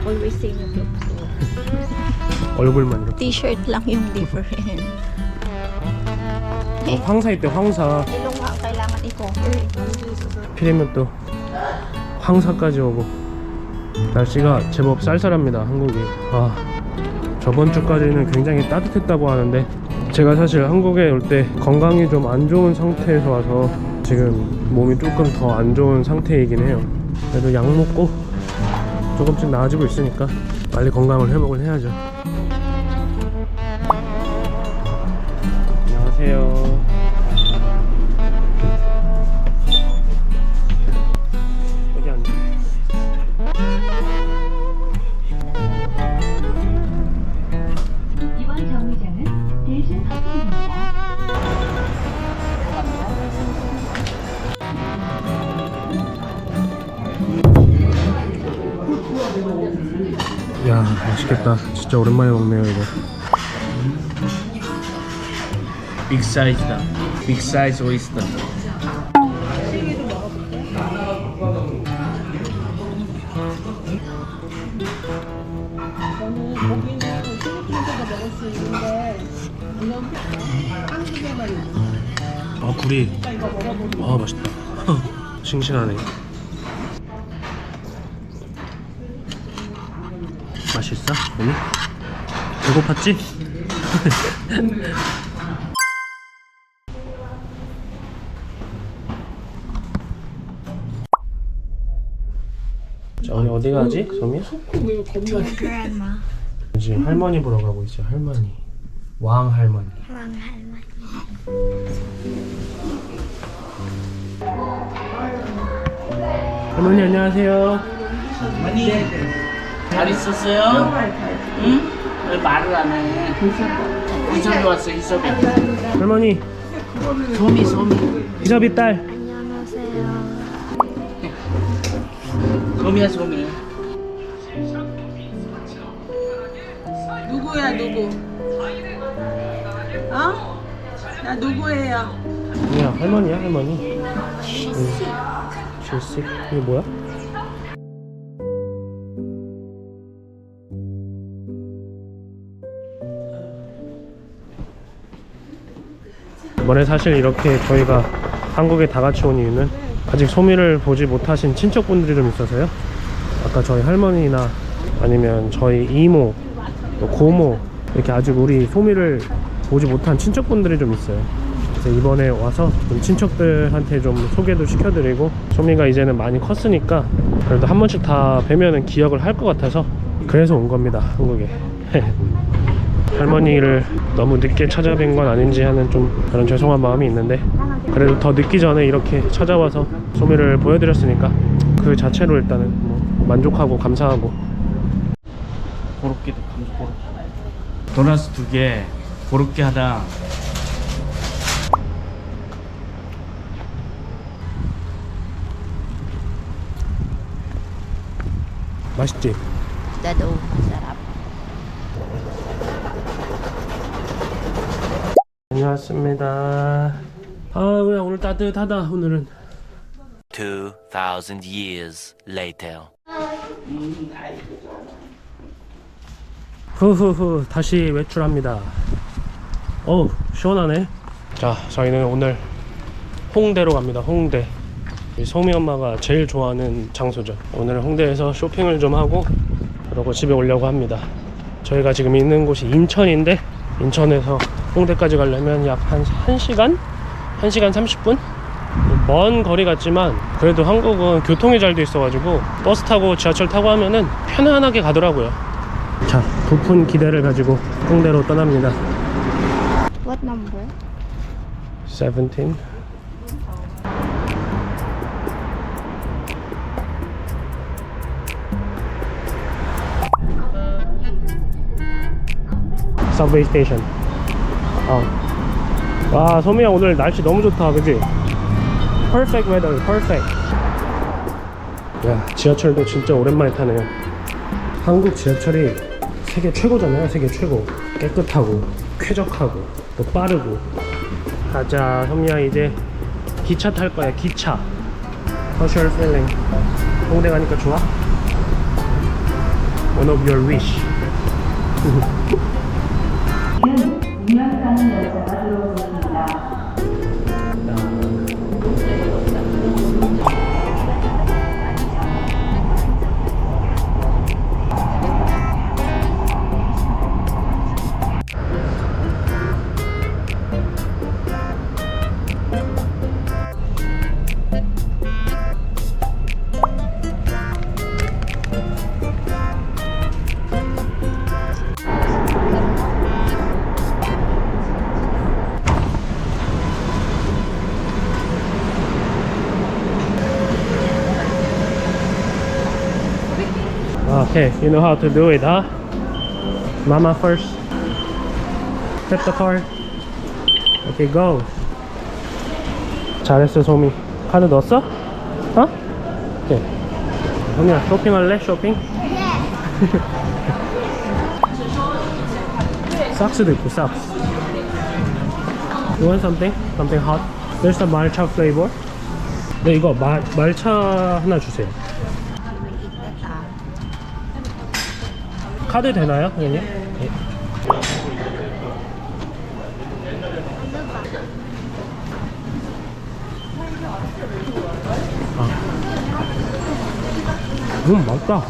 Always same yung look ko. 얼굴만 이렇게. T-shirt lang yung different. 황사 있대, 황사. Ilong nga ang kailangan i-cover. 필이면 또 황사까지 오고. 날씨가 제법 쌀쌀합니다, 한국이. 아, 저번 주까지는 굉장히 따뜻했다고 하는데 제가 사실 한국에 올 때 건강이 좀 안 좋은 상태에서 와서 지금 몸이 조금 더 안 좋은 상태이긴 해요. 그래도 약 먹고 조금씩 나아지고 있으니까 빨리 건강을 회복을 해야죠. 안녕하세요. 여기 앉아. 이번 정류장은 대신 커피입니다. 야, 맛있겠다. 진짜 오랜만에 먹네요, 이거. 빅 사이즈다. 빅 사이즈 오이스터. 아, 굴이. 아, 맛있다. 싱싱하네. 맛있어? 오늘? 배고팠지? 자, 우리 어디 가지? 소미야? Grandma. 지금 할머니 보러 가고 있어. 할머니. 왕 할머니. Mang halman. 할머니 안녕하세요. 많이 잘 있었어요? 응? 왜 말을 안 해? 이섭이 왔어, 이섭이. 할머니. 소미. 이섭이 딸. 안녕하세요. 소미야, 소미. 누구야 누구? 어? 나 누구예요? 뭐야, 할머니야, 할머니. 실식. 이게 뭐야? 이번에 사실 이렇게 저희가 한국에 다 같이 온 이유는 아직 소미를 보지 못하신 친척분들이 좀 있어서요. 아까 저희 할머니나 아니면 저희 이모, 또 고모, 이렇게 아직 우리 소미를 보지 못한 친척분들이 좀 있어요. 그래서 이번에 와서 좀 친척들한테 좀 소개도 시켜드리고, 소미가 이제는 많이 컸으니까 그래도 한 번씩 다 뵈면은 기억을 할 것 같아서 그래서 온 겁니다, 한국에. 할머니를 너무 늦게 찾아뵌 건 아닌지 하는 좀 그런 죄송한 마음이 있는데, 그래도 더 늦기 전에 이렇게 찾아와서 소미를 보여드렸으니까 그 자체로 일단은 뭐 만족하고 감사하고. 고로케도 고로케. 도넛 2개, 고로케 하나. 맛있지? Dado. Sarap. 안녕하십니다. 아, 그냥 오늘 따뜻하다, 오늘은. 2,000 years later. 후후후, 다시 외출합니다. 어우, 시원하네. 자, 저희는 오늘 홍대로 갑니다. 홍대. 소미 엄마가 제일 좋아하는 장소죠. 오늘 홍대에서 쇼핑을 좀 하고 그러고 집에 오려고 합니다. 저희가 지금 있는 곳이 인천인데, 인천에서 홍대까지 가려면 약 한 1시간? 1시간 30분? 먼 거리 같지만 그래도 한국은 교통이 잘 돼 있어가지고 버스 타고 지하철 타고 하면은 편안하게 가더라고요. 자, 부푼 기대를 가지고 홍대로 떠납니다. What number? 17. 서브웨이 스테이션. 와, 소미야, 오늘 날씨 너무 좋다, 그지? Perfect weather, perfect. 야, 지하철도 진짜 오랜만에 타네요. 한국 지하철이 세계 최고잖아요. 세계 최고. 깨끗하고 쾌적하고 또 빠르고. 가자, 소미야. 이제 기차 탈 거야. 기차. How's your feeling? 홍대 가니까 좋아? One of your wish. Okay, you know how to do it, huh? Mama first. Tap the card. Okay, go. 잘했어, 소미. 카드 넣었어? 어? 오케이. 소미야, 쇼핑할래? 쇼핑? 삭스도 있고, 삭스. You want something? Something hot? There's a matcha flavor. 네, 이거 말차 하나 주세요. 카드 되나요, 형님? 네. 맛있다.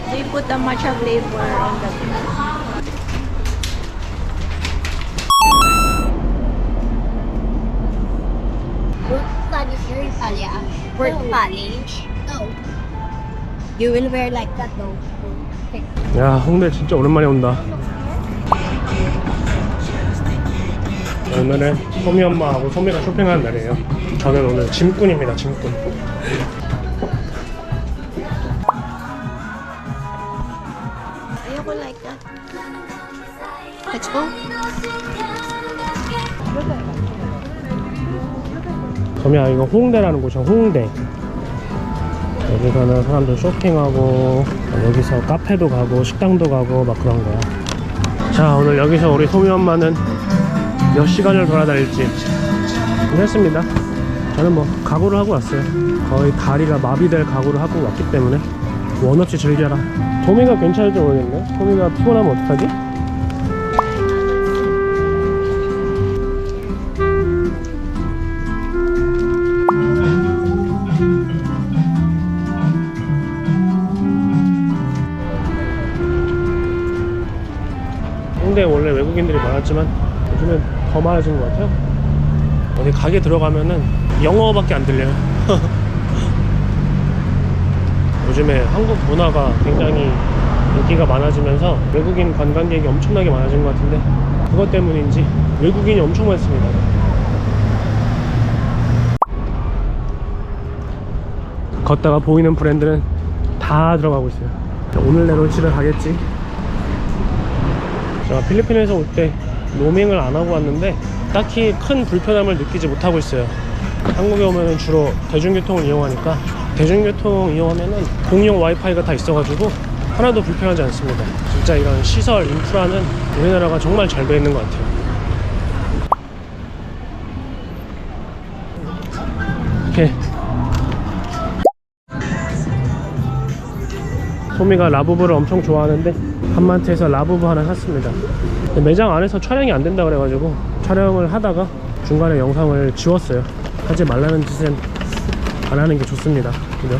They put the matcha flavor on the Fruit punch. No. You will wear like that though. 야, 홍대 진짜 오랜만에 온다. 오늘은 소미 엄마하고 소미가 쇼핑하는 날이에요. 저는 오늘 짐꾼입니다, 짐꾼. Ayoko like that. Let's go. 소미야, 이거 홍대라는 곳이야, 홍대. 여기서는 사람들 쇼핑하고 여기서 카페도 가고 식당도 가고 막 그런 거야. 자, 오늘 여기서 우리 소미 엄마는 몇 시간을 돌아다닐지 괜찮습니다. 저는 뭐 각오를 하고 왔어요. 거의 다리가 마비될 각오를 하고 왔기 때문에 원 없이 즐겨라. 소미가 괜찮을지 모르겠네. 소미가 피곤하면 어떡하지? 홍대에 원래 외국인들이 많았지만 요즘엔 더 많아진 것 같아요. 어디 가게 들어가면은 영어밖에 안 들려요. 요즘에 한국 문화가 굉장히 인기가 많아지면서 외국인 관광객이 엄청나게 많아진 것 같은데 그것 때문인지 외국인이 엄청 많습니다. 걷다가 보이는 브랜드는 다 들어가고 있어요. 오늘 내로 집에 가겠지. 제가 필리핀에서 올 때 로밍을 안 하고 왔는데 딱히 큰 불편함을 느끼지 못하고 있어요. 한국에 오면은 주로 대중교통을 이용하니까 대중교통 이용하면은 공용 와이파이가 다 있어가지고 하나도 불편하지 않습니다. 진짜 이런 시설, 인프라는 우리나라가 정말 잘 돼 있는 것 같아요. 이렇게 소미가 라부부를 엄청 좋아하는데 한마트에서 라부부 하나 샀습니다. 매장 안에서 촬영이 안 된다 그래가지고 촬영을 하다가 중간에 영상을 지웠어요. 하지 말라는 짓은 안 하는 게 좋습니다. 그죠?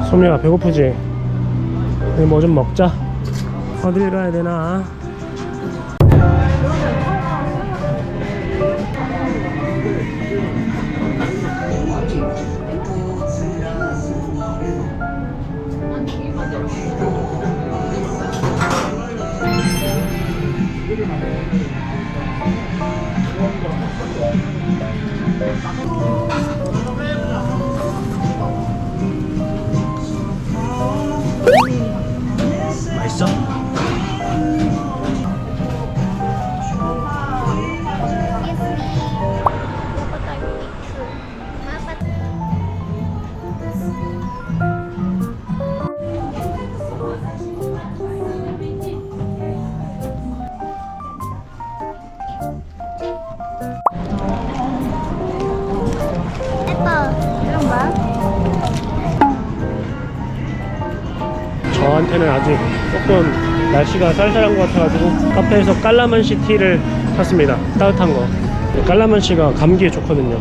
소미야, 배고프지? 뭐 좀 먹자. 어딜 가야 되나? 맛있어? 앞에는 아직 조금 날씨가 쌀쌀한 것 같아가지고 카페에서 깔라만시 티를 샀습니다. 따뜻한 거. 깔라만시가 감기에 좋거든요.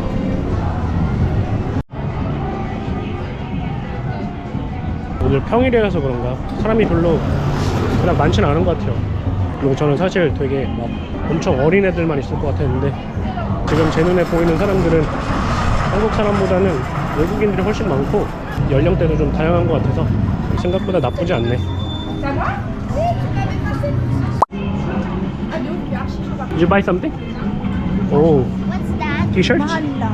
오늘 평일이라서 그런가 사람이 별로 그냥 많지는 않은 것 같아요. 그리고 저는 사실 되게 막 엄청 어린 애들만 있을 것 같았는데 지금 제 눈에 보이는 사람들은 한국 사람보다는 외국인들이 훨씬 많고 연령대도 좀 다양한 것 같아서 생각보다 나쁘지 않네. Did you buy something? Oh, What's that? t-shirts? 40,000.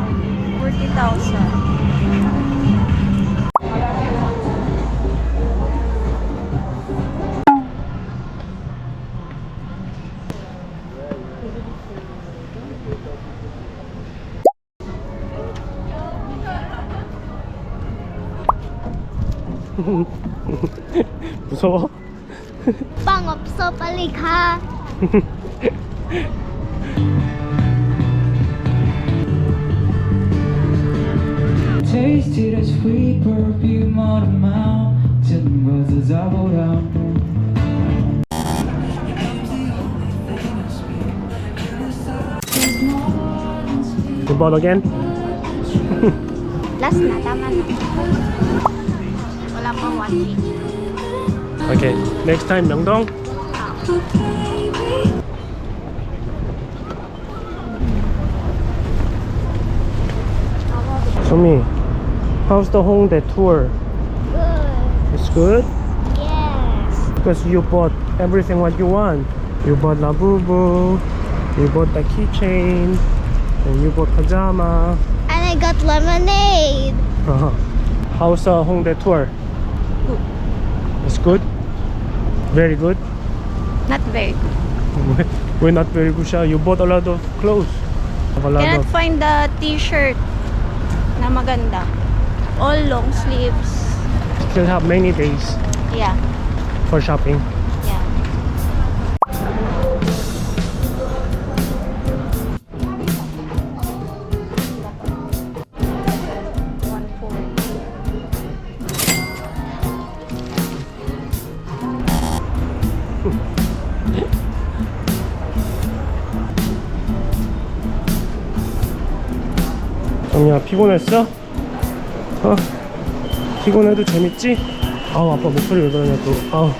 무서워? 빵 없어. 빨리 가. Tasted a sweet perfume on a mountain was a double down. You bought again? Last na. Tama na. Wala pang 1 week. Okay, next time 명동. 소미, how's the Hongdae tour? Good. It's good? Yes. Because you bought everything what you want. You bought Labubu, you bought the keychain, and you bought pajama. And I got lemonade. How's the Hongdae tour? Good. It's good? Very good? Not very good. We're not very good, Sha. You bought a lot of clothes. A lot Cannot of... find the t-shirt na maganda. All long sleeves. Still have many days Yeah. for shopping. Yeah. 정이야, 피곤했어? 피곤해도 재밌지? 아우, 아빠 목소리 왜 그러냐 또. 아우.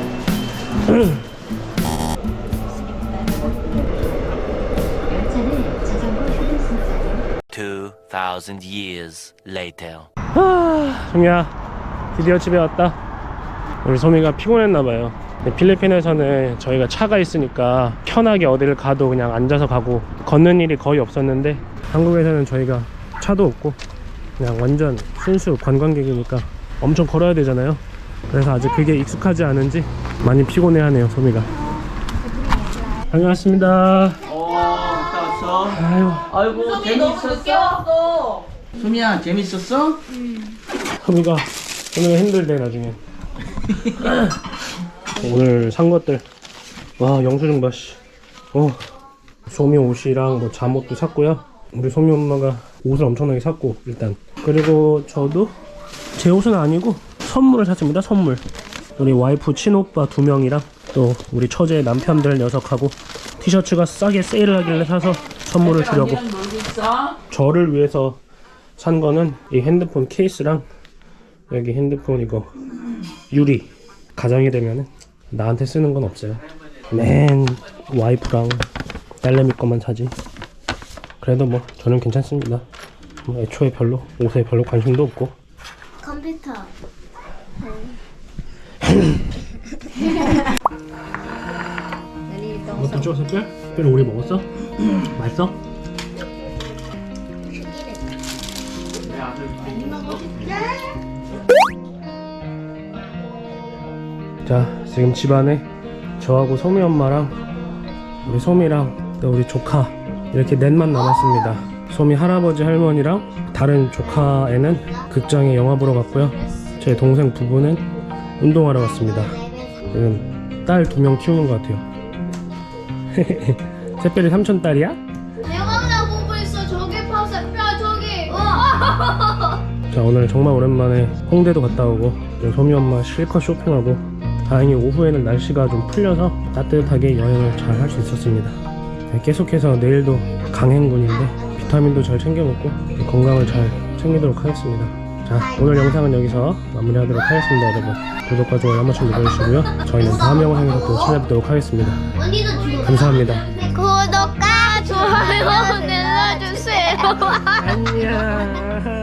2,000 years later. 정이야, 드디어 집에 왔다. 우리 소미가 피곤했나봐요. 필리핀에서는 저희가 차가 있으니까 편하게 어디를 가도 그냥 앉아서 가고 걷는 일이 거의 없었는데 한국에서는 저희가 차도 없고 그냥 완전 순수 관광객이니까 엄청 걸어야 되잖아요. 그래서 아직 그게 익숙하지 않은지 많이 피곤해하네요, 소미가. 반갑습니다. 갔다 왔어? 아유, 아이고, 재밌었어? 소미야, 재밌었어? 소미가 오늘 힘들대 나중에. 오늘 산 것들, 와, 영수증 봐, 씨. 소미 옷이랑 뭐 잠옷도 샀고요. 우리 소미 엄마가 옷을 엄청나게 샀고, 일단. 그리고 저도 제 옷은 아니고 선물을 샀습니다. 선물. 우리 와이프 친오빠 2명이랑 또 우리 처제 남편들 녀석하고 티셔츠가 싸게 세일을 하길래 사서 선물을 주려고. 저를 위해서 산 거는 이 핸드폰 케이스랑 여기 핸드폰 이거 유리. 가정이 되면은 나한테 쓰는 건 없어요. 맨 와이프랑 딸내미 것만 사지. 그래도 뭐 저는 괜찮습니다. 뭐 애초에 별로 옷에 별로 관심도 없고. 컴퓨터. 이것도 줘, 샛별? 별 오리 먹었어? 맛있어? 자, 지금 집안에 저하고 소미 엄마랑 우리 소미랑 또 우리 조카 이렇게 넷만 남았습니다. 소미 할아버지 할머니랑 다른 조카애는 극장에 영화 보러 갔고요. 제 동생 부부는 운동하러 갔습니다. 지금 딸 2명 키우는 것 같아요. 샛별이 삼촌 딸이야? 영화나 보고 있어. 저기 봐, 뼈 저기. 자, 오늘 정말 오랜만에 홍대도 갔다 오고 소미 엄마 실컷 쇼핑하고 다행히 오후에는 날씨가 좀 풀려서 따뜻하게 여행을 잘 할 수 있었습니다. 네, 계속해서 내일도 강행군인데 비타민도 잘 챙겨 먹고 건강을 잘 챙기도록 하겠습니다. 자, 오늘 영상은 여기서 마무리하도록 하겠습니다. 여러분, 구독과 좋아요 한 번씩 눌러주시고요. 저희는 다음 영상에서 또 찾아뵙도록 하겠습니다. 감사합니다. 구독과 좋아요 눌러주세요. 안녕.